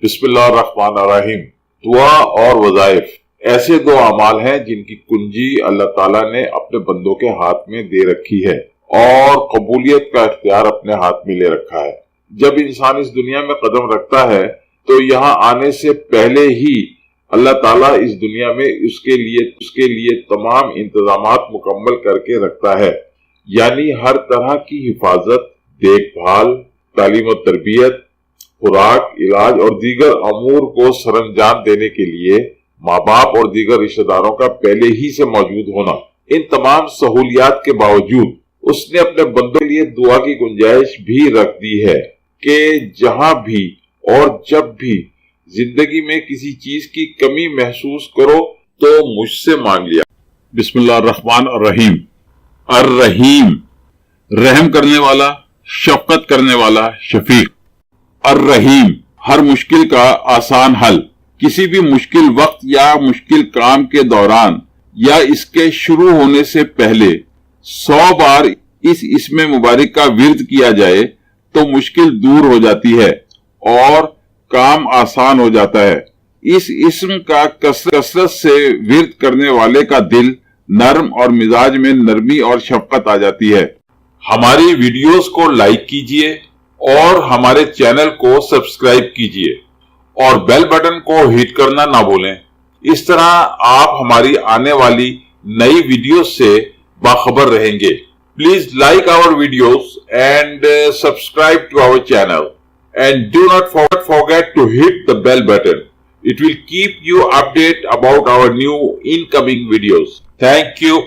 بسم اللہ الرحمن الرحیم۔ دعا اور وظائف ایسے دو اعمال ہیں جن کی کنجی اللہ تعالیٰ نے اپنے بندوں کے ہاتھ میں دے رکھی ہے اور قبولیت کا اختیار اپنے ہاتھ میں لے رکھا ہے۔ جب انسان اس دنیا میں قدم رکھتا ہے تو یہاں آنے سے پہلے ہی اللہ تعالیٰ اس دنیا میں اس کے لیے تمام انتظامات مکمل کر کے رکھتا ہے، یعنی ہر طرح کی حفاظت، دیکھ بھال، تعلیم و تربیت، خوراک، علاج اور دیگر امور کو سر انجام دینے کے لیے ماں باپ اور دیگر رشتہ داروں کا پہلے ہی سے موجود ہونا۔ ان تمام سہولیات کے باوجود اس نے اپنے بندوں کے لیے دعا کی گنجائش بھی رکھ دی ہے کہ جہاں بھی اور جب بھی زندگی میں کسی چیز کی کمی محسوس کرو تو مجھ سے مانگ لیا۔ بسم اللہ الرحمن الرحیم۔ الرحیم، رحم کرنے والا، شفقت کرنے والا، شفیق۔ الرحیم، ہر مشکل کا آسان حل۔ کسی بھی مشکل وقت یا مشکل کام کے دوران یا اس کے شروع ہونے سے پہلے 100 بار اس اسم مبارک کا ورد کیا جائے تو مشکل دور ہو جاتی ہے اور کام آسان ہو جاتا ہے۔ اس اسم کا کثرت سے ورد کرنے والے کا دل نرم اور مزاج میں نرمی اور شفقت آ جاتی ہے۔ ہماری ویڈیوز کو لائک کیجئے اور ہمارے چینل کو سبسکرائب کیجئے اور بیل بٹن کو ہٹ کرنا نہ بھولیں۔ اس طرح آپ ہماری آنے والی نئی ویڈیوز سے باخبر رہیں گے۔ Please like our videos and subscribe to our channel and do not forget to hit the bell button. It will keep you updated about our new incoming videos. Thank you.